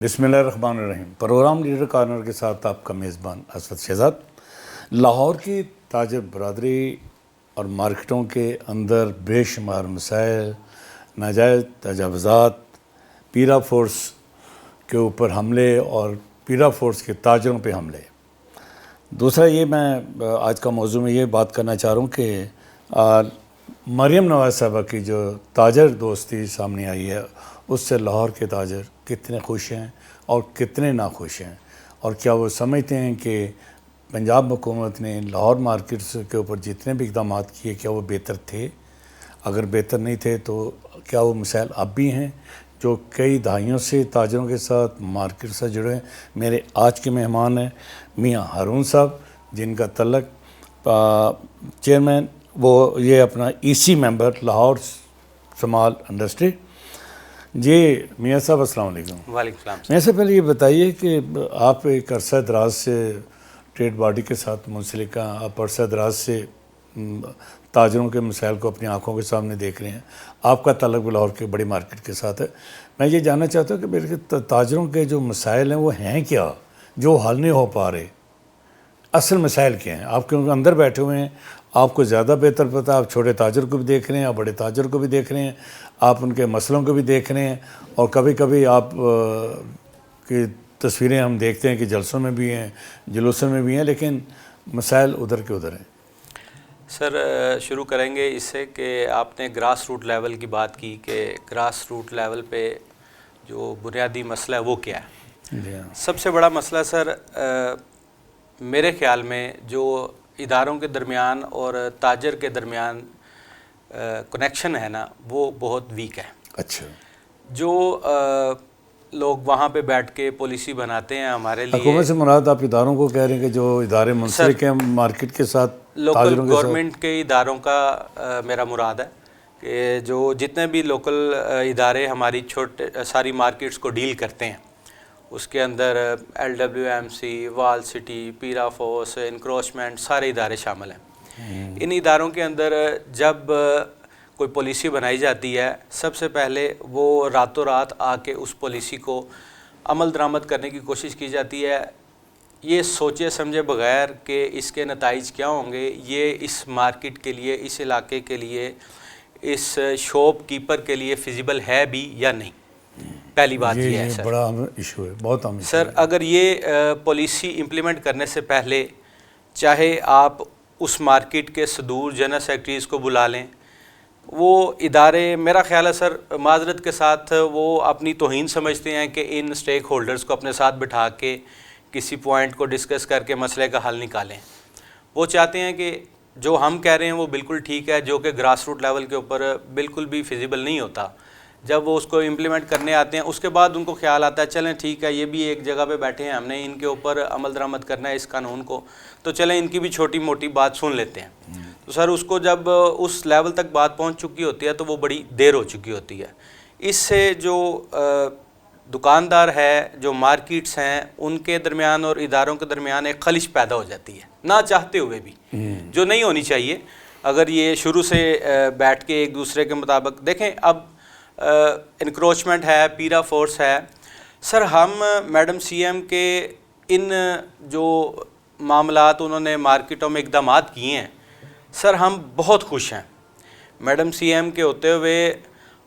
بسم اللہ الرحمن الرحیم۔ پروگرام لیڈر کارنر کے ساتھ آپ کا میزبان اسود شہزاد۔ لاہور کی تاجر برادری اور مارکیٹوں کے اندر بے شمار مسائل، ناجائز تجاوزات، پیرا فورس کے اوپر حملے اور پیرا فورس کے تاجروں پہ حملے۔ دوسرا یہ میں آج کا موضوع میں یہ بات کرنا چاہ رہا ہوں کہ مریم نواز صاحبہ کی جو تاجر دوستی سامنے آئی ہے، اس سے لاہور کے تاجر کتنے خوش ہیں اور کتنے ناخوش ہیں، اور کیا وہ سمجھتے ہیں کہ پنجاب حکومت نے لاہور مارکیٹس کے اوپر جتنے بھی اقدامات کیے کیا وہ بہتر تھے؟ اگر بہتر نہیں تھے تو کیا وہ مسائل اب بھی ہیں جو کئی دہائیوں سے تاجروں کے ساتھ مارکیٹ سے جڑے ہیں؟ میرے آج کے مہمان ہیں میاں ہارون صاحب، جن کا تعلق چیئرمین وہ یہ اپنا ای ممبر لاہور سمال انڈسٹری۔ جی میاں صاحب السلام علیکم۔ وعلیکم السلام۔ میاں سے پہلے یہ بتائیے کہ آپ ایک عرصہ دراز سے ٹریڈ باڈی کے ساتھ منسلک ہیں، آپ عرصہ دراز سے تاجروں کے مسائل کو اپنی آنکھوں کے سامنے دیکھ رہے ہیں، آپ کا تعلق بھی لاہور کے بڑی مارکیٹ کے ساتھ ہے۔ میں یہ جاننا چاہتا ہوں کہ میرے تاجروں کے جو مسائل ہیں وہ ہیں کیا جو حل نہیں ہو پا رہے؟ اصل مسائل کیا ہیں؟ آپ کیونکہ اندر بیٹھے ہوئے ہیں، آپ کو زیادہ بہتر پتہ، آپ چھوٹے تاجر کو بھی دیکھ رہے ہیں، آپ بڑے تاجر کو بھی دیکھ رہے ہیں، آپ ان کے مسئلوں کو بھی دیکھ رہے ہیں، اور کبھی کبھی آپ کی تصویریں ہم دیکھتے ہیں کہ جلسوں میں بھی ہیں، جلوسوں میں بھی ہیں، لیکن مسائل ادھر کے ادھر ہیں۔ سر شروع کریں گے اس سے کہ آپ نے گراس روٹ لیول کی بات کی کہ گراس روٹ لیول پہ جو بنیادی مسئلہ ہے وہ کیا ہے؟ جی ہاں۔ سب سے بڑا مسئلہ سر میرے خیال میں جو اداروں کے درمیان اور تاجر کے درمیان کنیکشن ہے نا، وہ بہت ویک ہے۔ اچھا، جو لوگ وہاں پہ بیٹھ کے پالیسی بناتے ہیں ہمارے لیے، حکومت سے مراد آپ اداروں کو کہہ رہے ہیں کہ جو ادارے منسلک ہیں مارکیٹ کے ساتھ، لوکل گورنمنٹ کے اداروں کا میرا مراد ہے کہ جو جتنے بھی لوکل ادارے ہماری ساری مارکیٹس کو ڈیل کرتے ہیں، اس کے اندر LWMC، وال سٹی، پیرا فورس، انکروچمنٹ، سارے ادارے شامل ہیں۔ ان اداروں کے اندر جب کوئی پالیسی بنائی جاتی ہے، سب سے پہلے وہ راتوں رات آ کے اس پالیسی کو عمل درآمد کرنے کی کوشش کی جاتی ہے، یہ سوچے سمجھے بغیر کہ اس کے نتائج کیا ہوں گے، یہ اس مارکیٹ کے لیے، اس علاقے کے لیے، اس شاپ کیپر کے لیے فیزیبل ہے بھی یا نہیں۔ پہلی بات یہ ہے سر، بڑا ایشو ہے، بہت اہم ایشو ہے۔ سر اگر یہ پالیسی امپلیمنٹ کرنے سے پہلے چاہے آپ اس مارکیٹ کے صدور جنرل سیکرٹریز کو بلا لیں، وہ ادارے میرا خیال ہے سر معذرت کے ساتھ وہ اپنی توہین سمجھتے ہیں کہ ان سٹیک ہولڈرز کو اپنے ساتھ بٹھا کے کسی پوائنٹ کو ڈسکس کر کے مسئلے کا حل نکالیں۔ وہ چاہتے ہیں کہ جو ہم کہہ رہے ہیں وہ بالکل ٹھیک ہے، جو کہ گراس روٹ لیول کے اوپر بالکل بھی فیزیبل نہیں ہوتا۔ جب وہ اس کو امپلیمنٹ کرنے آتے ہیں، اس کے بعد ان کو خیال آتا ہے چلیں ٹھیک ہے، یہ بھی ایک جگہ پہ بیٹھے ہیں، ہم نے ان کے اوپر عمل درآمد کرنا ہے اس قانون کو، تو چلیں ان کی بھی چھوٹی موٹی بات سن لیتے ہیں۔ تو سر اس کو جب اس لیول تک بات پہنچ چکی ہوتی ہے تو وہ بڑی دیر ہو چکی ہوتی ہے۔ اس سے جو دکاندار ہے، جو مارکیٹس ہیں، ان کے درمیان اور اداروں کے درمیان ایک خلش پیدا ہو جاتی ہے، نہ چاہتے ہوئے بھی، جو نہیں ہونی چاہیے۔ اگر یہ شروع سے بیٹھ کے ایک دوسرے کے مطابق دیکھیں، اب انکروچمنٹ ہے، پیرا فورس ہے، سر ہم میڈم سی ایم کے ان جو معاملات انہوں نے مارکیٹوں میں اقدامات کیے ہیں، سر ہم بہت خوش ہیں۔ میڈم سی ایم کے ہوتے ہوئے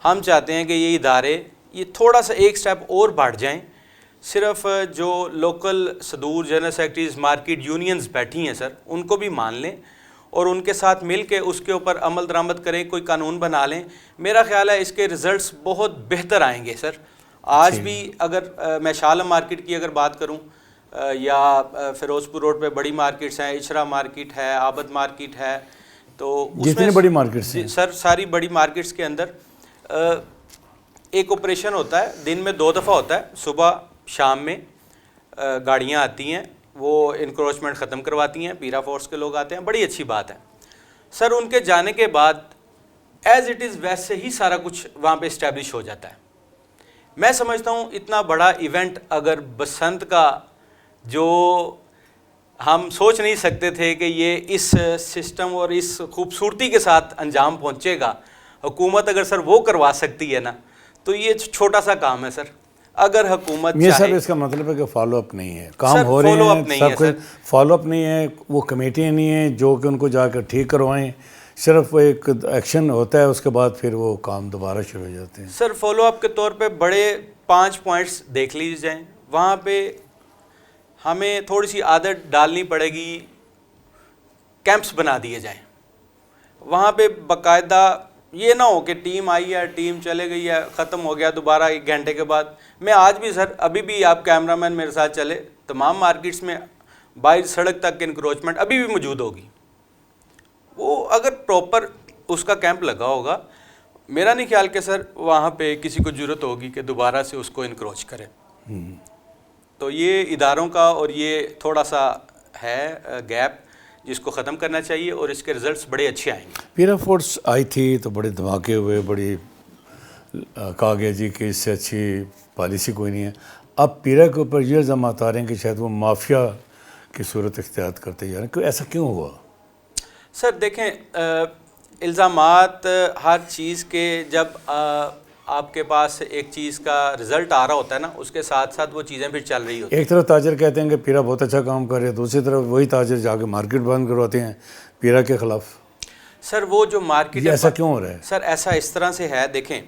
ہم چاہتے ہیں کہ یہ ادارے یہ تھوڑا سا ایک سٹیپ اور بڑھ جائیں، صرف جو لوکل صدور جنرل سیکرٹریز مارکیٹ یونینز بیٹھی ہیں سر، ان کو بھی مان لیں اور ان کے ساتھ مل کے اس کے اوپر عمل درآمد کریں، کوئی قانون بنا لیں۔ میرا خیال ہے اس کے ریزلٹس بہت بہتر آئیں گے سر۔ آج بھی اگر میں شالم مارکیٹ کی اگر بات کروں یا فیروز پور روڈ پہ بڑی مارکیٹس ہیں، اشرا مارکیٹ ہے، عابد مارکیٹ ہے، تو اس میں بڑی مارکیٹس ہیں سر ساری بڑی مارکیٹس کے اندر ایک آپریشن ہوتا ہے، دن میں 2 دفعہ ہوتا ہے، صبح شام میں گاڑیاں آتی ہیں، وہ انکروچمنٹ ختم کرواتی ہیں، پیرا فورس کے لوگ آتے ہیں، بڑی اچھی بات ہے سر۔ ان کے جانے کے بعد ایز اٹ از ویسے ہی سارا کچھ وہاں پہ اسٹیبلش ہو جاتا ہے۔ میں سمجھتا ہوں اتنا بڑا ایونٹ اگر بسنت کا، جو ہم سوچ نہیں سکتے تھے کہ یہ اس سسٹم اور اس خوبصورتی کے ساتھ انجام پہنچے گا، حکومت اگر سر وہ کروا سکتی ہے نا، تو یہ چھوٹا سا کام ہے سر۔ اگر حکومت یہ چاہے سب اس کا مطلب ہے کہ فالو اپ نہیں ہے، کام سر ہو رہے follow up ہیں نہیں سب ہے کچھ، سر۔ فالو اپ نہیں ہے، وہ کمیٹیاں نہیں ہیں جو کہ ان کو جا کر ٹھیک کروائیں، صرف وہ ایک ایکشن ہوتا ہے اس کے بعد پھر وہ کام دوبارہ شروع ہو جاتے ہیں۔ سر فالو اپ کے طور پہ بڑے 5 پوائنٹس دیکھ لیجیے جائیں، وہاں پہ ہمیں تھوڑی سی عادت ڈالنی پڑے گی، کیمپس بنا دیے جائیں وہاں پہ باقاعدہ، یہ نہ ہو کہ ٹیم آئی ہے، ٹیم چلے گئی ہے، ختم ہو گیا، دوبارہ 1 گھنٹے کے بعد۔ میں آج بھی سر، ابھی بھی آپ کیمرہ مین میرے ساتھ چلے، تمام مارکیٹس میں باہر سڑک تک انکروچمنٹ ابھی بھی موجود ہوگی۔ وہ اگر پراپر اس کا کیمپ لگا ہوگا، میرا نہیں خیال کہ سر وہاں پہ کسی کو ضرورت ہوگی کہ دوبارہ سے اس کو انکروچ کرے۔ تو یہ اداروں کا اور یہ تھوڑا سا ہے گیپ جس کو ختم کرنا چاہیے، اور اس کے رزلٹس بڑے اچھے آئیں گے۔ پیرا فورس آئی تھی تو بڑے دھماکے ہوئے، بڑی کہا گیا جی کہ اس سے اچھی پالیسی کوئی نہیں ہے۔ اب پیرا کے اوپر یہ الزامات آ رہے ہیں کہ شاید وہ مافیا کی صورت اختیار کرتے جا رہے ہیں، ایسا کیوں ہوا؟ سر دیکھیں، الزامات ہر چیز کے جب آپ کے پاس ایک چیز کا رزلٹ آ رہا ہوتا ہے نا، اس کے ساتھ ساتھ وہ چیزیں پھر چل رہی ہوتی ہیں۔ ایک طرف تاجر کہتے ہیں کہ پیرا بہت اچھا کام کر رہے ہیں، دوسری طرف وہی تاجر جا کے مارکیٹ بند کرواتے ہیں پیرا کے خلاف۔ سر وہ جو مارکیٹ، یہ ایسا کیوں ہو رہا ہے؟ سر ایسا اس طرح سے ہے، دیکھیں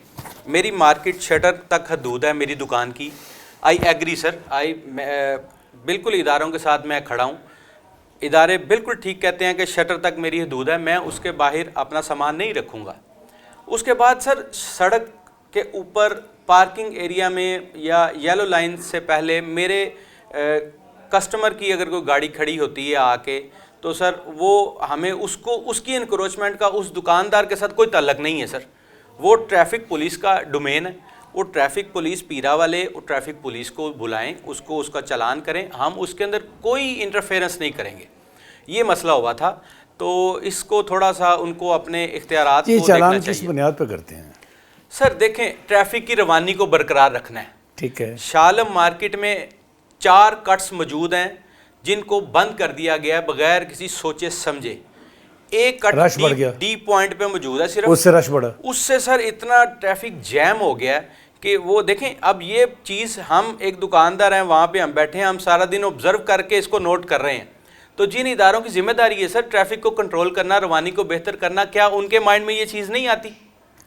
میری مارکیٹ شٹر تک حدود ہے میری دکان کی، آئی ایگری سر، بالکل اداروں کے ساتھ میں کھڑا ہوں، ادارے بالکل ٹھیک کہتے ہیں کہ شٹر تک میری حدود ہے، میں اس کے باہر اپنا سامان نہیں رکھوں گا۔ اس کے بعد سر سڑک کے اوپر پارکنگ ایریا میں یا یلو لائن سے پہلے میرے کسٹمر کی اگر کوئی گاڑی کھڑی ہوتی ہے آ کے، تو سر وہ ہمیں اس کی انکروچمنٹ کا اس دکاندار کے ساتھ کوئی تعلق نہیں ہے سر، وہ ٹریفک پولیس کا ڈومین ہے۔ وہ ٹریفک پولیس پیرا والے ٹریفک پولیس کو بلائیں، اس کا چلان کریں، ہم اس کے اندر کوئی انٹرفیرنس نہیں کریں گے۔ یہ مسئلہ ہوا تھا، تو اس کو تھوڑا سا ان کو اپنے اختیارات کو یہ دیکھنا چالان چاہیے۔ کس بنیاد پہ کرتے ہیں؟ سر دیکھیں، ٹریفک کی روانی کو برقرار رکھنا ہے۔ ٹھیک ہے، شالم مارکیٹ میں 4 کٹس موجود ہیں جن کو بند کر دیا گیا ہے بغیر کسی سوچے سمجھے۔ ایک کٹ رش بڑھ گیا، ڈی پوائنٹ پہ موجود ہے صرف، اس سے رش بڑھا۔ اس سے سر اتنا ٹریفک جیم ہو گیا ہے کہ وہ دیکھیں، اب یہ چیز ہم ایک دکاندار ہیں، وہاں پہ ہم بیٹھے ہیں، ہم سارا دن آبزرو کر کے اس کو نوٹ کر رہے ہیں۔ تو جن اداروں کی ذمہ داری ہے سر ٹریفک کو کنٹرول کرنا، روانی کو بہتر کرنا، کیا ان کے مائنڈ میں یہ چیز نہیں آتی؟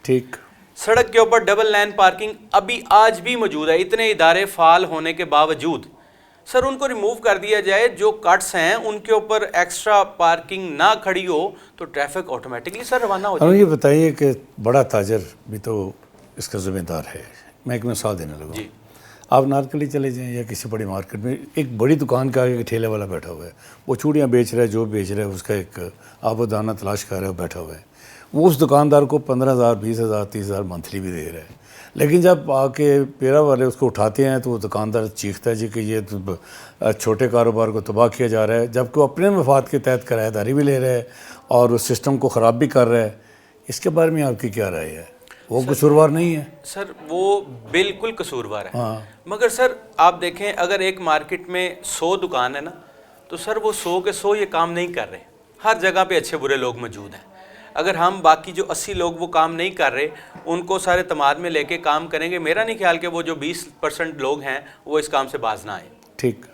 ٹھیک، سڑک کے اوپر ڈبل لائن پارکنگ ابھی آج بھی موجود ہے، اتنے ادارے فعال ہونے کے باوجود۔ سر ان کو ریموو کر دیا جائے، جو کٹس ہیں ان کے اوپر ایکسٹرا پارکنگ نہ کھڑی ہو تو ٹریفک آٹومیٹکلی سر روانہ ہو جائے۔ ہمیں یہ بتائیے کہ بڑا تاجر بھی تو اس کا ذمہ دار ہے۔ میں ایک مثال دینے لگا، جی آپ نارکلی چلے جائیں یا کسی بڑی مارکیٹ میں، ایک بڑی دکان کے آگے ایک ٹھیلے والا بیٹھا ہوا ہے، وہ چوڑیاں بیچ رہا ہے، جو بیچ رہا ہے اس کا ایک آب و دانہ تلاش کر رہا ہے، وہ بیٹھا ہوا ہے، وہ اس دکاندار کو 15,000 20,000 30,000 منتھلی بھی دے رہا ہے۔ لیکن جب آ کے پیرا والے اس کو اٹھاتے ہیں تو وہ دکاندار چیختا ہے جی کہ یہ تو چھوٹے کاروبار کو تباہ کیا جا رہا ہے، جبکہ وہ اپنے مفاد کے تحت کرایہ داری بھی لے رہا ہے اور اس سسٹم کو خراب بھی کر رہا ہے۔ اس کے بارے میں آپ کی کیا رائے ہے؟ وہ قصوروار نہیں ہے؟ سر وہ بالکل قصوروار ہے، ہاں، مگر سر آپ دیکھیں اگر ایک مارکیٹ میں 100 دکان ہے نا، تو سر وہ 100 کے 100 یہ کام نہیں کر رہے، ہر جگہ پہ اچھے برے لوگ موجود ہیں۔ اگر ہم باقی جو 80 لوگ وہ کام نہیں کر رہے ان کو سارے اعتماد میں لے کے کام کریں گے، میرا نہیں خیال کہ وہ جو 20% لوگ ہیں وہ اس کام سے باز نہ آئیں۔ ٹھیک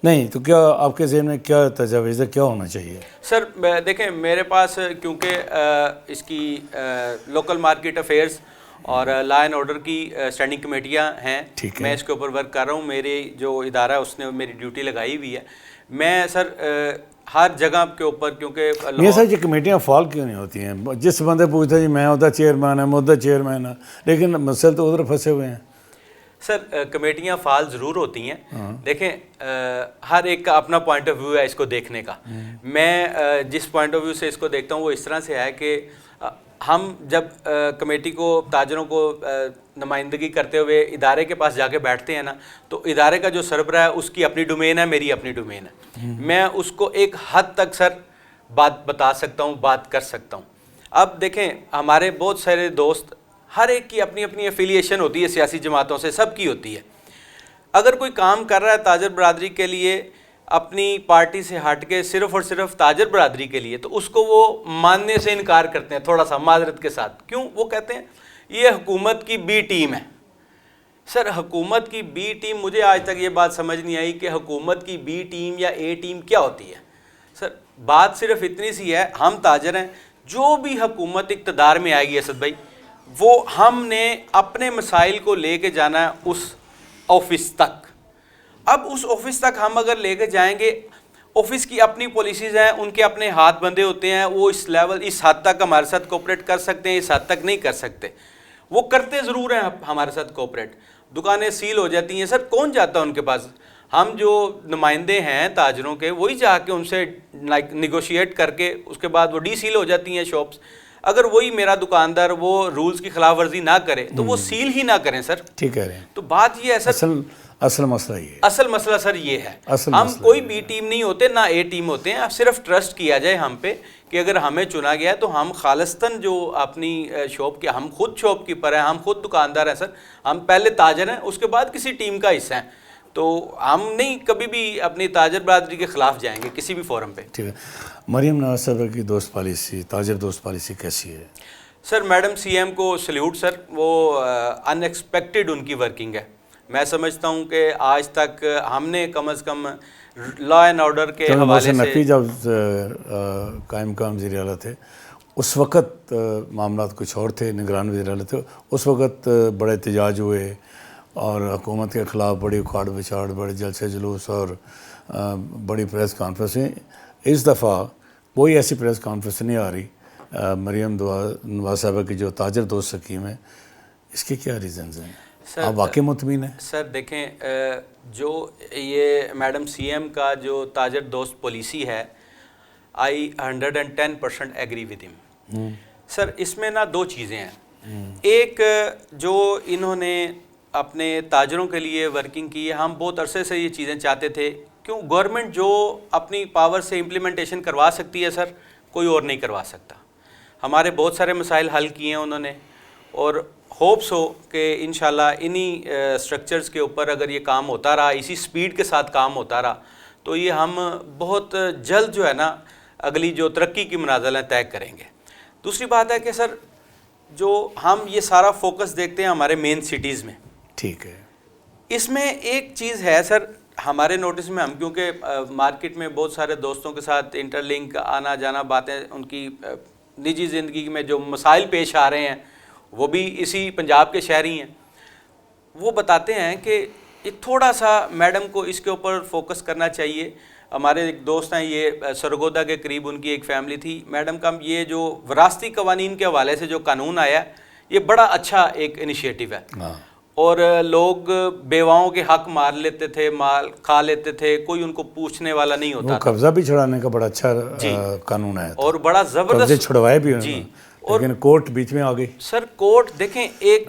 نہیں تو کیا آپ کے ذہن میں کیا تجاویز ہے، کیا ہونا چاہیے؟ سر دیکھیں میرے پاس کیونکہ اس کی لوکل مارکیٹ افیئرز اور لا اینڈ آرڈر کی اسٹینڈنگ کمیٹیاں ہیں، میں اس کے اوپر ورک کر رہا ہوں، میری جو ادارہ ہے اس نے میری ڈیوٹی لگائی ہوئی ہے۔ میں سر ہر جگہ کے اوپر، کیونکہ یہ سر یہ کمیٹیاں فعال کیوں نہیں ہوتی ہیں؟ جس بندے پوچھتا ہے جی میں ادھر چیئرمین ہے، میں ادھر چیئرمین ہے، لیکن مسئلے تو ادھر پھنسے ہوئے ہیں۔ سر کمیٹیاں فعال ضرور ہوتی ہیں، دیکھیں ہر ایک کا اپنا پوائنٹ آف ویو ہے اس کو دیکھنے کا۔ میں جس پوائنٹ آف ویو سے اس کو دیکھتا ہوں وہ اس طرح سے ہے کہ ہم جب کمیٹی کو، تاجروں کو نمائندگی کرتے ہوئے ادارے کے پاس جا کے بیٹھتے ہیں نا، تو ادارے کا جو سربراہ ہے اس کی اپنی ڈومین ہے، میری اپنی ڈومین ہے، میں اس کو ایک حد تک سر بات بتا سکتا ہوں، بات کر سکتا ہوں۔ اب دیکھیں ہمارے بہت سارے دوست، ہر ایک کی اپنی اپنی ایفیلیشن ہوتی ہے سیاسی جماعتوں سے، سب کی ہوتی ہے۔ اگر کوئی کام کر رہا ہے تاجر برادری کے لیے اپنی پارٹی سے ہٹ کے صرف اور صرف تاجر برادری کے لیے، تو اس کو وہ ماننے سے انکار کرتے ہیں تھوڑا سا معذرت کے ساتھ۔ کیوں؟ وہ کہتے ہیں یہ حکومت کی بی ٹیم ہے، سر حکومت کی بی ٹیم، مجھے آج تک یہ بات سمجھ نہیں آئی کہ حکومت کی بی ٹیم یا اے ٹیم کیا ہوتی ہے. سر بات صرف اتنی سی ہے، ہم تاجر ہیں، جو بھی حکومت اقتدار میں آئے گی اسد بھائی، وہ ہم نے اپنے مسائل کو لے کے جانا ہے اس آفس تک. اب اس آفس تک ہم اگر لے کے جائیں گے، آفس کی اپنی پالیسیز ہیں، ان کے اپنے ہاتھ بندھے ہوتے ہیں، وہ اس لیول اس حد تک ہمارے ساتھ کوپریٹ کر سکتے ہیں، اس حد تک نہیں کر سکتے. وہ کرتے ضرور ہیں ہمارے ساتھ کوپریٹ. دکانیں سیل ہو جاتی ہیں سر، کون جاتا ہے ان کے پاس؟ ہم جو نمائندے ہیں تاجروں کے، وہی جا کے ان سے نیگوشیٹ کر کے اس کے بعد وہ ڈی سیل ہو جاتی ہیں شاپس. اگر وہی میرا دکاندار وہ رولز کی خلاف ورزی نہ کرے تو وہ سیل ہی نہ کریں سر. ٹھیک کہہ رہے ہیں. تو بات یہ ہے سر، اصل مسئلہ یہ ہے. اصل مسئلہ سر یہ ہے، ہم کوئی بی ٹیم نہیں ہوتے، نہ اے ٹیم ہوتے ہیں. اب صرف ٹرسٹ کیا جائے ہم پہ کہ اگر ہمیں چنا گیا ہے تو ہم خالصتاً جو اپنی شاپ کے، ہم خود شاپ کیپر ہیں، ہم خود دکاندار ہیں سر، ہم پہلے تاجر ہیں، اس کے بعد کسی ٹیم کا حصہ ہیں. تو ہم نہیں کبھی بھی اپنی تاجر برادری کے خلاف جائیں گے کسی بھی فورم پہ. ٹھیک ہے. مریم نواز صاحبہ کی دوست پالیسی، تاجر دوست پالیسی کیسی ہے؟ سر میڈم سی ایم کو سلیوٹ سر، وہ ان ایکسپیکٹڈ ان کی ورکنگ ہے. میں سمجھتا ہوں کہ آج تک ہم نے کم از کم لا اینڈ آرڈر کے حوالے سے، جب قائم مقام وزیر اعلیٰ تھے اس وقت معاملات کچھ اور تھے، نگران وزیر اعلیٰ تھے، اس وقت بڑے احتجاج ہوئے اور حکومت کے خلاف بڑی اکھاڑ بچاڑ، بڑے جلسے جلوس اور بڑی پریس کانفرنسیں. اس دفعہ کوئی ایسی پریس کانفرنس نہیں آ رہی مریم نواز صاحبہ کی جو تاجر دوست اسکیم ہے. اس کے کیا ریزنز ہیں؟ آپ واقعی مطمئن ہیں؟ سر دیکھیں، جو یہ میڈم سی ایم کا جو تاجر دوست پالیسی ہے، آئی 110% ایگری ود ہم. سر اس میں نا دو چیزیں ہیں. ایک جو انہوں نے اپنے تاجروں کے لیے ورکنگ کی ہے، ہم بہت عرصے سے یہ چیزیں چاہتے تھے. کیوں؟ گورنمنٹ جو اپنی پاور سے امپلیمنٹیشن کروا سکتی ہے سر، کوئی اور نہیں کروا سکتا. ہمارے بہت سارے مسائل حل کیے ہیں انہوں نے، اور ہوپس ہو کہ انشاءاللہ انہی سٹرکچرز کے اوپر اگر یہ کام ہوتا رہا، اسی سپیڈ کے ساتھ کام ہوتا رہا، تو یہ ہم بہت جلد جو ہے نا اگلی جو ترقی کی منازلیں طے کریں گے. دوسری بات ہے کہ سر جو ہم یہ سارا فوکس دیکھتے ہیں ہمارے مین سٹیز میں. ٹھیک ہے. اس میں ایک چیز ہے سر ہمارے نوٹس میں، ہم کیونکہ مارکیٹ میں بہت سارے دوستوں کے ساتھ انٹر لنک آنا جانا، باتیں ان کی نجی زندگی میں جو مسائل پیش آ رہے ہیں وہ بھی اسی پنجاب کے شہری ہیں. وہ بتاتے ہیں کہ تھوڑا سا میڈم کو اس کے اوپر فوکس کرنا چاہیے. ہمارے ایک دوست ہیں، یہ سرگودا کے قریب ان کی ایک فیملی تھی. میڈم کا یہ جو وراثتی قوانین کے حوالے سے جو قانون آیا ہے، یہ بڑا اچھا ایک انیشیٹو ہے. اور لوگ بیواؤں کے حق مار لیتے تھے، مال کھا لیتے تھے، کوئی ان کو پوچھنے والا نہیں ہوتا. قبضہ بھی چھڑانے کا بڑا اچھا قانون ہے، اور بڑا زبردست قبضے چھڑوائے بھی. جی. لیکن کورٹ بیچ میں آ گئی. سر کورٹ دیکھیں، ایک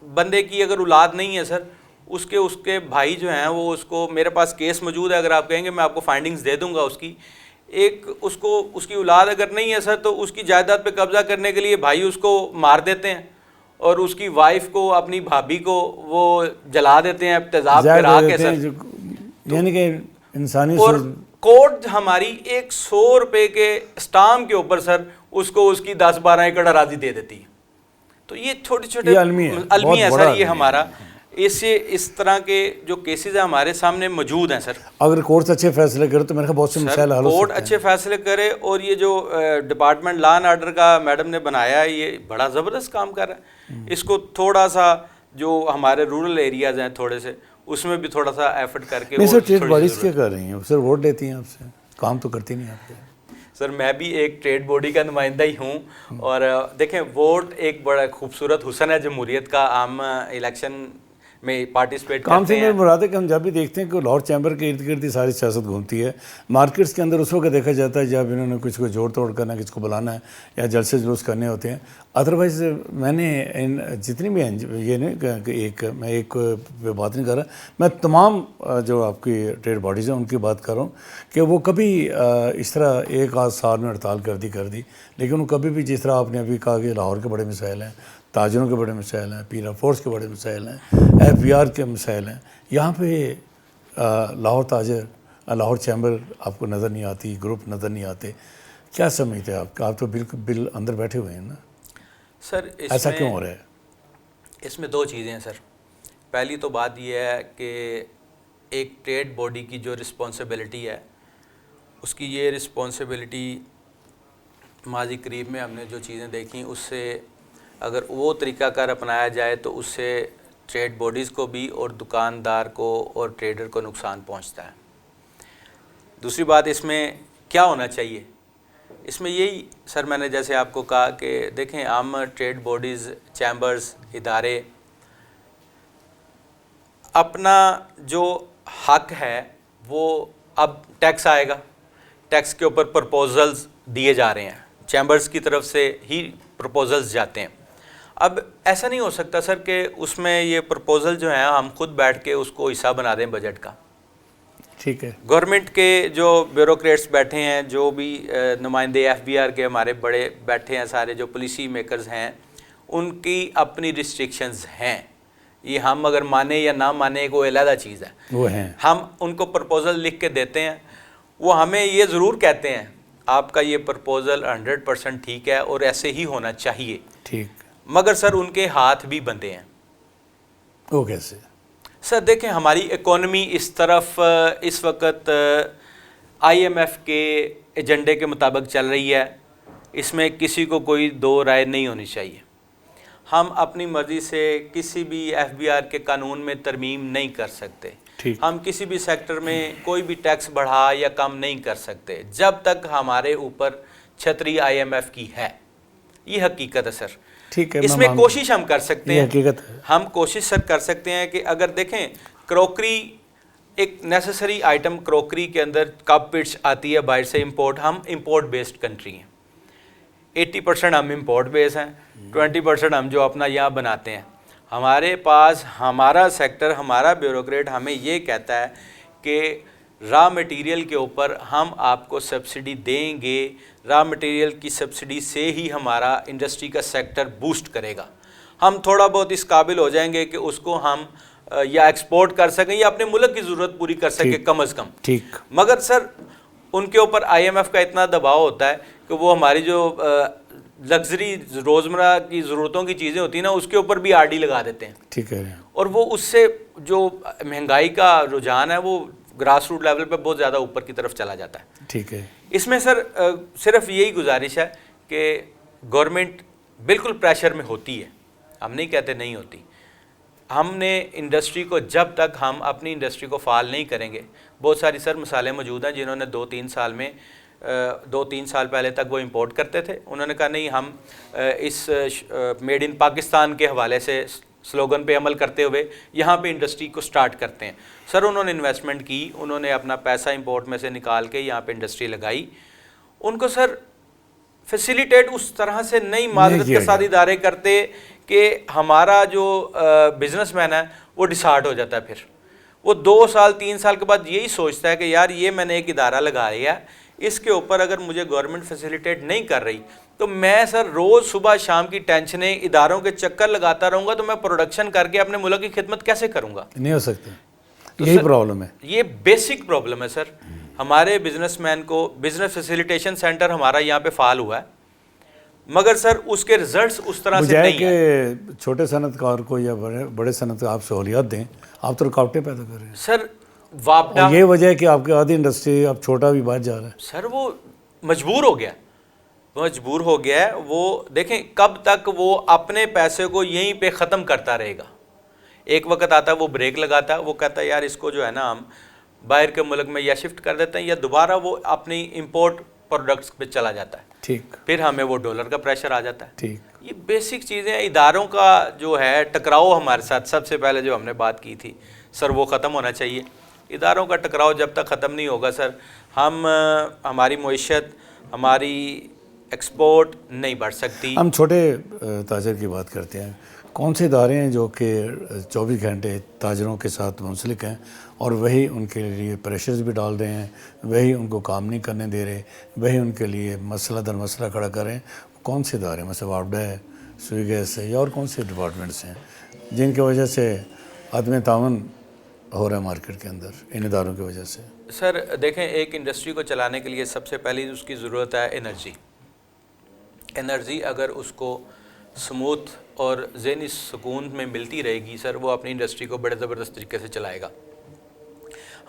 بندے کی اگر اولاد نہیں ہے سر، اس کے بھائی جو ہیں وہ اس کو، میرے پاس کیس موجود ہے، اگر آپ کہیں گے میں آپ کو فائنڈنگز دے دوں گا اس کی. ایک اس کی اولاد اگر نہیں ہے سر، تو اس کی جائیداد پہ قبضہ کرنے کے لیے بھائی اس کو مار دیتے ہیں، اور اس کی وائف کو، اپنی بھابھی کو وہ جلا دیتے ہیں تیزاب کرا کے سر. یعنی کہ انسانی اور کورٹ ہماری 100 روپے کے اسٹامپ کے اوپر سر اس کو اس کی 10-12 ایکڑ اراضی دے دیتی ہے. تو یہ چھوٹے چھوٹے المی ہے سر یہ ہمارا. اس طرح کے جو کیسز ہیں ہمارے سامنے موجود ہیں سر. اگر کورٹ اچھے فیصلے کرے تو میرے خیال بہت سے مسائل حل ہو سکتے ہیں. کورٹ اچھے فیصلے کرے، اور یہ جو ڈپارٹمنٹ لا اینڈ آرڈر کا میڈم نے بنایا ہے، یہ بڑا زبردست کام کر رہا ہے. اس کو تھوڑا سا جو ہمارے رورل ایریاز ہیں تھوڑے سے، اس میں بھی تھوڑا سا ایفرٹ کر کے. نہیں سر، ٹریڈ باڈیز کیا کر رہی ہیں سر؟ ووٹ لیتی ہیں آپ سے، کام تو کرتی نہیں آپ کے. سر میں بھی ایک ٹریڈ باڈی کا نمائندہ ہی ہوں، اور دیکھیں ووٹ ایک بڑا خوبصورت حسن ہے جمہوریت کا. ہم الیکشن میں پارٹیسپیٹ کام کرتے سے ہیں. میں مراد ہے کہ ہم جب بھی دیکھتے ہیں کہ لاہور چیمبر کے ارد گرد ساری سیاست گھومتی ہے. مارکیٹس کے اندر اس وقت دیکھا جاتا ہے جب انہوں نے کچھ کو جوڑ توڑ کرنا ہے، کس کو بلانا ہے یا جلسے جلوس کرنے ہوتے ہیں. ادروائز میں نے جتنی بھی یہ نہیں کہ میں ایک پہ بات نہیں کر رہا، میں تمام جو آپ کی ٹریڈ باڈیز ہیں ان کی بات کر رہا ہوں کہ وہ کبھی اس طرح ایک آدھ سال میں ہڑتال کر دی، لیکن وہ کبھی بھی جس طرح آپ نے ابھی کہا کہ لاہور کے بڑے مسائل ہیں، تاجروں کے بڑے مسائل ہیں، پیرا فورس کے بڑے مسائل ہیں، ایف بی آر کے مسائل ہیں، یہاں پہ لاہور چیمبر آپ کو نظر نہیں آتی، گروپ نظر نہیں آتے. کیا سمجھتے ہیں آپ؟ آپ تو بالکل اندر بیٹھے ہوئے ہیں نا سر. ایسا کیوں ہو رہا ہے؟ اس میں دو چیزیں ہیں سر. پہلی تو بات یہ ہے کہ ایک ٹریڈ باڈی کی جو رسپانسبلٹی ہے اس کی یہ رسپانسبلٹی ماضی قریب میں ہم نے جو چیزیں دیکھیں اس سے اگر وہ طریقہ کار اپنایا جائے تو اس سے ٹریڈ باڈیز کو بھی اور دکاندار کو اور ٹریڈر کو نقصان پہنچتا ہے. دوسری بات اس میں کیا ہونا چاہیے, اس میں یہی سر میں نے جیسے آپ کو کہا کہ دیکھیں ہم ٹریڈ باڈیز, چیمبرز, ادارے اپنا جو حق ہے وہ اب ٹیکس آئے گا, ٹیکس کے اوپر پرپوزلز دیے جا رہے ہیں, چیمبرز کی طرف سے ہی پرپوزلز جاتے ہیں. اب ایسا نہیں ہو سکتا سر کہ اس میں یہ پرپوزل جو ہیں ہم خود بیٹھ کے اس کو حصہ بنا دیں بجٹ کا. ٹھیک ہے, گورنمنٹ کے جو بیوروکریٹس بیٹھے ہیں, جو بھی نمائندے ایف بی آر کے ہمارے بڑے بیٹھے ہیں, سارے جو پالیسی میکرز ہیں, ان کی اپنی ریسٹرکشنز ہیں. یہ ہم اگر مانیں یا نہ مانیں وہ علیحدہ چیز ہے. وہ ہیں, ہم ان کو پرپوزل لکھ کے دیتے ہیں, وہ ہمیں یہ ضرور کہتے ہیں آپ کا یہ پرپوزل 100% ٹھیک ہے اور ایسے ہی ہونا چاہیے, ٹھیک, مگر سر ان کے ہاتھ بھی بندھے ہیں. وہ کیسے؟ سر دیکھیں ہماری اکانومی اس طرف اس وقت آئی ایم ایف کے ایجنڈے کے مطابق چل رہی ہے, اس میں کسی کو کوئی دو رائے نہیں ہونی چاہیے. ہم اپنی مرضی سے کسی بھی ایف بی آر کے قانون میں ترمیم نہیں کر سکتے, ہم کسی بھی سیکٹر میں کوئی بھی ٹیکس بڑھا یا کم نہیں کر سکتے جب تک ہمارے اوپر چھتری آئی ایم ایف کی ہے. یہ حقیقت ہے سر. ٹھیک ہے, اس میں کوشش ہم کر سکتے ہیں, حقیقت ہے, ہم کوشش سر کر سکتے ہیں کہ اگر دیکھیں کروکری ایک نیسسری آئٹم, کروکری کے اندر کپ پٹس آتی ہے باہر سے امپورٹ, ہم امپورٹ بیسڈ کنٹری ہیں, 80% ہم امپورٹ بیس ہیں, 20% ہم جو اپنا یہاں بناتے ہیں. ہمارے پاس ہمارا سیکٹر, ہمارا بیوروکریٹ ہمیں یہ کہتا ہے کہ را مٹیریل کے اوپر ہم آپ کو سبسڈی دیں گے, را مٹیریل کی سبسڈی سے ہی ہمارا انڈسٹری کا سیکٹر بوسٹ کرے گا. ہم تھوڑا بہت اس قابل ہو جائیں گے کہ اس کو ہم یا ایکسپورٹ کر سکیں یا اپنے ملک کی ضرورت پوری کر سکیں کم از کم. ٹھیک, مگر سر ان کے اوپر آئی ایم ایف کا اتنا دباؤ ہوتا ہے کہ وہ ہماری جو لگژری روزمرہ کی ضرورتوں کی چیزیں ہوتی ہیں نا, اس کے اوپر بھی آر ڈی لگا دیتے ہیں. ٹھیک ہے, اور وہ اس سے جو مہنگائی کا رجحان ہے وہ گراس روٹ لیول پہ بہت زیادہ اوپر کی طرف چلا جاتا ہے. ٹھیک ہے, اس میں سر صرف یہی گزارش ہے کہ گورنمنٹ بالکل پریشر میں ہوتی ہے, ہم نہیں کہتے نہیں ہوتی. ہم نے انڈسٹری کو جب تک ہم اپنی انڈسٹری کو فعال نہیں کریں گے, بہت ساری سر مثالیں موجود ہیں جنہوں نے 2-3 سال میں 2-3 سال پہلے تک وہ امپورٹ کرتے تھے, انہوں نے کہا نہیں ہم اس میڈ ان پاکستان کے حوالے سے سلوگن پہ عمل کرتے ہوئے یہاں پہ انڈسٹری کو سٹارٹ کرتے ہیں. سر انہوں نے انویسٹمنٹ کی, انہوں نے اپنا پیسہ امپورٹ میں سے نکال کے یہاں پہ انڈسٹری لگائی. ان کو سر فیسیلیٹیٹ اس طرح سے نہیں معذرت کے ساتھ ادارے کرتے کہ ہمارا جو بزنس مین ہے وہ ڈسہارٹ ہو جاتا ہے. پھر وہ 2 سال 3 سال کے بعد یہی سوچتا ہے کہ یار یہ میں نے ایک ادارہ لگا لیا ہے, اس کے اوپر اگر مجھے گورنمنٹ فیسیلیٹیٹ نہیں کر رہی تو میں سر روز صبح شام کی ٹینشنیں, اداروں کے چکر لگاتا رہوں گا تو میں پروڈکشن کر کے اپنے ملک کی خدمت کیسے کروں گا؟ نہیں ہو سکتا. یہی پرابلم ہے, یہ بیسک پرابلم ہے سر. ہمارے بزنس مین کو بزنس فیسیلیٹیشن سینٹر ہمارا یہاں پہ فعال ہوا ہے, مگر سر اس کے رزلٹس اس طرح سے نہیں ہیں. کہ چھوٹے صنعت کار کو یا بڑے صنعت آپ سہولیات دیں, آپ تو رکاوٹیں پیدا کر رہے ہیں سر. وابڈا یہ وجہ ہے کہ آپ کی آدھی انڈسٹری اب چھوٹا بھی بڑھ جا رہا ہے. سر وہ مجبور ہو گیا ہے. وہ دیکھیں کب تک وہ اپنے پیسے کو یہیں پہ ختم کرتا رہے گا. ایک وقت آتا ہے وہ بریک لگاتا ہے, وہ کہتا ہے یار اس کو جو ہے نا ہم باہر کے ملک میں یا شفٹ کر دیتے ہیں یا دوبارہ وہ اپنی امپورٹ پروڈکٹس پہ چلا جاتا ہے. ٹھیک, پھر ہمیں وہ ڈالر کا پریشر آ جاتا ہے. ٹھیک, یہ بیسک چیزیں. اداروں کا جو ہے ٹکراؤ ہمارے ساتھ سب سے پہلے جو ہم نے بات کی تھی سر وہ ختم ہونا چاہیے. اداروں کا ٹکراؤ جب تک ختم نہیں ہوگا سر ہماری معیشت, ہماری ایکسپورٹ نہیں بڑھ سکتی. ہم چھوٹے تاجر کی بات کرتے ہیں, کون سے ادارے ہیں جو کہ 24 گھنٹے تاجروں کے ساتھ منسلک ہیں اور وہی ان کے لیے پریشرز بھی ڈال رہے ہیں, وہی ان کو کام نہیں کرنے دے رہے, وہی ان کے لیے مسئلہ در مسئلہ کھڑا کر رہے ہیں؟ کون سے ادارے, مثلا وابڈا ہے, سوئی گیس ہے, یا اور کون سے ڈپارٹمنٹس ہیں جن کی وجہ سے عدم تعاون ہو رہا ہے مارکیٹ کے اندر ان اداروں کی وجہ سے؟ سر دیکھیں ایک انڈسٹری کو چلانے کے لیے سب سے پہلی اس کی ضرورت ہے انرجی. انرجی اگر اس کو سموتھ اور ذہنی سکون میں ملتی رہے گی سر، وہ اپنی انڈسٹری کو بڑے زبردست طریقے سے چلائے گا۔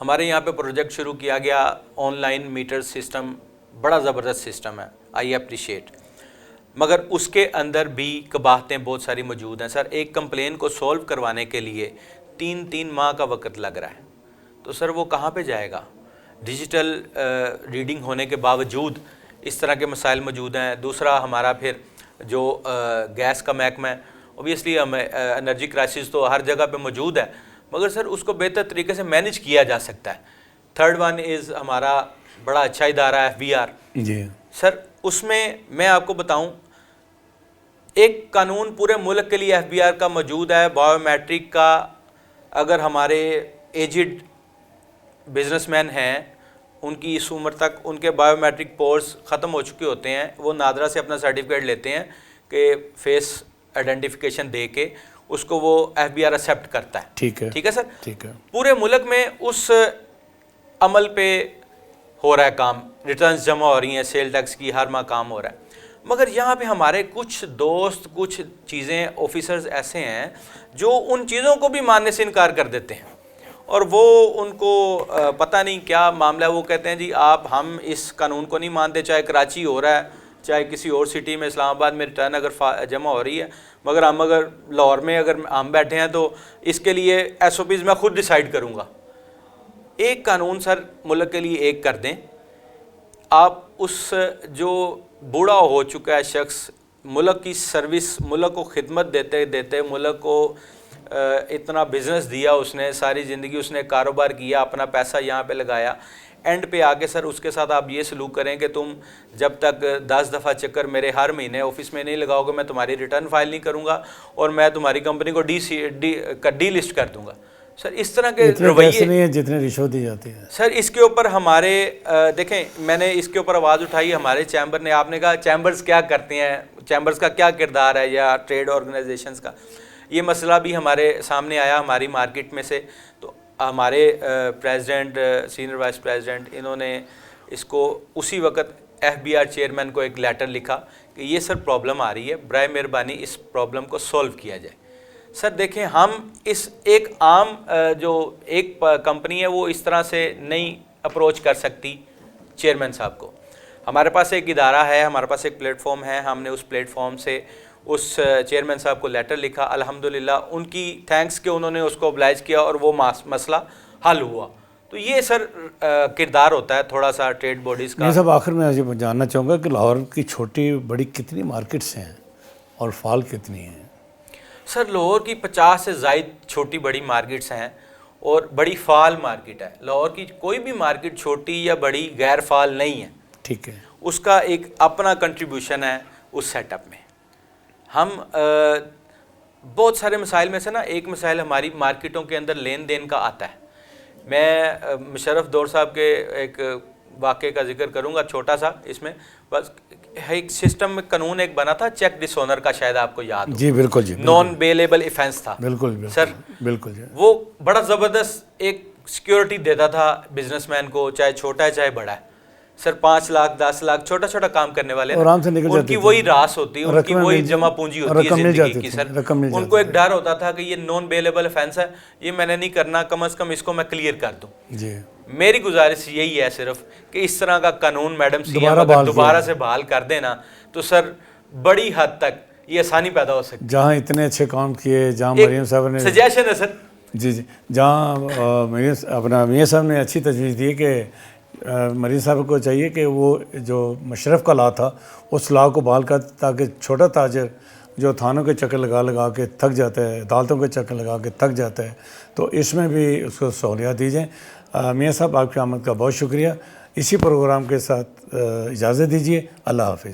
ہمارے یہاں پہ پروجیکٹ شروع کیا گیا آن لائن میٹر سسٹم، بڑا زبردست سسٹم ہے، آئی اپریشیٹ، مگر اس کے اندر بھی قباحتیں بہت ساری موجود ہیں سر۔ ایک کمپلین کو سولو کروانے کے لیے 3 ماہ کا وقت لگ رہا ہے، تو سر وہ کہاں پہ جائے گا؟ ڈیجیٹل ریڈنگ ہونے کے باوجود اس طرح کے مسائل موجود ہیں۔ دوسرا ہمارا پھر جو گیس کا محکمہ ہے، اوبیسلی ہمیں انرجی کرائسس تو ہر جگہ پہ موجود ہے، مگر سر اس کو بہتر طریقے سے مینیج کیا جا سکتا ہے۔ تھرڈ ون از ہمارا بڑا اچھا ادارہ ہے FBR جی سر، اس میں آپ کو بتاؤں ایک قانون پورے ملک کے لیے FBR کا موجود ہے، بایو میٹرک کا۔ اگر ہمارے ایجڈ بزنس مین ہیں، ان کی اس عمر تک ان کے بایو میٹرک پورس ختم ہو چکے ہوتے ہیں، وہ نادرا سے اپنا سرٹیفکیٹ لیتے ہیں کہ فیس آئیڈینٹیفیکیشن دے کے اس کو وہ FBR ایکسیپٹ کرتا ہے۔ ٹھیک ہے سر، ٹھیک ہے۔ پورے ملک میں اس عمل پہ ہو رہا ہے کام، ریٹرنز جمع ہو رہی ہیں، سیل ٹیکس کی ہر ماہ کام ہو رہا ہے، مگر یہاں پہ ہمارے کچھ دوست، کچھ چیزیں، آفیسرز ایسے ہیں جو ان چیزوں کو بھی ماننے سے انکار کر دیتے ہیں، اور وہ ان کو پتہ نہیں کیا معاملہ ہے، وہ کہتے ہیں جی ہم اس قانون کو نہیں مانتے، چاہے کراچی ہو رہا ہے، چاہے کسی اور سٹی میں، اسلام آباد میں ریٹرن اگر جمع ہو رہی ہے، مگر اگر لاہور میں اگر ہم بیٹھے ہیں تو اس کے لیے SOPs میں خود ڈیسائیڈ کروں گا۔ ایک قانون سر ملک کے لیے ایک کر دیں، آپ اس جو بوڑھا ہو چکا ہے شخص، ملک کی سروس، ملک کو خدمت دیتے دیتے، ملک کو اتنا بزنس دیا، اس نے ساری زندگی اس نے کاروبار کیا، اپنا پیسہ یہاں پہ لگایا، اینڈ پہ آ کے سر اس کے ساتھ آپ یہ سلوک کریں کہ تم جب تک 10 دفعہ چکر میرے ہر مہینے آفس میں نہیں لگاؤ گے، میں تمہاری ریٹرن فائل نہیں کروں گا اور میں تمہاری کمپنی کو ڈی لسٹ کر دوں گا۔ سر اس طرح کے رویے نہیں ہیں جتنے رشوت دی جاتی ہے سر۔ اس کے اوپر ہمارے دیکھیں، میں نے اس کے اوپر آواز اٹھائی، ہمارے چیمبر نے، آپ نے کہا چیمبرز کیا کرتے ہیں، چیمبرز کا کیا کردار ہے یا ٹریڈ آرگنائزیشنز کا، یہ مسئلہ بھی ہمارے سامنے آیا ہماری مارکیٹ میں سے، تو ہمارے پریزیڈنٹ، سینئر وائس پریزیڈنٹ، انہوں نے اس کو اسی وقت FBR چیئرمین کو ایک لیٹر لکھا کہ یہ سر پرابلم آ رہی ہے، برائے مہربانی اس پرابلم کو سولو کیا جائے۔ سر دیکھیں، ہم اس ایک عام جو ایک کمپنی ہے وہ اس طرح سے نہیں اپروچ کر سکتی چیئرمین صاحب کو۔ ہمارے پاس ایک ادارہ ہے، ہمارے پاس ایک پلیٹ فارم ہے، ہم نے اس پلیٹ فارم سے اس چیئرمین صاحب کو لیٹر لکھا، الحمدللہ ان کی تھینکس کہ انہوں نے اس کو oblige کیا اور وہ مسئلہ حل ہوا۔ تو یہ سر کردار ہوتا ہے تھوڑا سا ٹریڈ باڈیز کا۔ میں سب آخر میں یہ جاننا چاہوں گا کہ لاہور کی چھوٹی بڑی کتنی مارکیٹس ہیں اور فعال کتنی ہیں؟ سر لاہور کی 50 سے زائد چھوٹی بڑی مارکیٹس ہیں اور بڑی فعال مارکیٹ ہے۔ لاہور کی کوئی بھی مارکیٹ چھوٹی یا بڑی غیر فعال نہیں ہے، ٹھیک ہے، اس کا ایک اپنا کنٹریبیوشن ہے اس سیٹ اپ میں۔ ہم بہت سارے مسائل میں سے نا ایک مسائل ہماری مارکیٹوں کے اندر لین دین کا آتا ہے۔ میں مشرف دور صاحب کے ایک واقعے کا ذکر کروں گا چھوٹا سا، اس میں بس ایک سسٹم میں قانون ایک بنا تھا چیک ڈس آنر کا، شاید آپ کو یاد ہو۔ جی بالکل، جی نان بیلیبل ایفنس تھا، بالکل سر بالکل جی، وہ بڑا زبردست ایک سیکیورٹی دیتا تھا بزنس مین کو، چاہے چھوٹا ہے چاہے بڑا ہے۔ سر 5 لاکھ 10 لاکھ چھوٹا چھوٹا کام کرنے والے آرام سے نکل جاتے ان کی وہی راس ہوتی ہے، ان کی وہی جمع پونجی ہوتی ہے زندگی کی۔ سر ان کو ایک ڈر ہوتا تھا کہ یہ نان بیلیبل افینس ہے، یہ میں نے نہیں کرنا، کم از کم اس کو میں کلیئر کر دوں۔ جی میری گزارش یہی ہے صرف کہ اس طرح کا قانون میڈم سی اگر دوبارہ سے بحال کر دینا تو سر بڑی حد تک یہ آسانی پیدا ہو سکتی ہے۔ جہاں اتنے اچھے کام کیے، جہاں مریم صاحب نے سجیشن ہے سر، جی جہاں اپنا میاں صاحب نے اچھی تجویز دی کہ مریم صاحب کو چاہیے کہ وہ جو مشرف کا لا تھا اس لا کو بحال کر، تاکہ چھوٹا تاجر جو تھانوں کے چکر لگا کے تھک جاتا ہے، عدالتوں کے چکر لگا کے تھک جاتا ہے، تو اس میں بھی اس کو سہولیات دی جائیں۔ میاں صاحب آپ کی آمد کا بہت شکریہ۔ اسی پروگرام کے ساتھ اجازت دیجیے، اللہ حافظ۔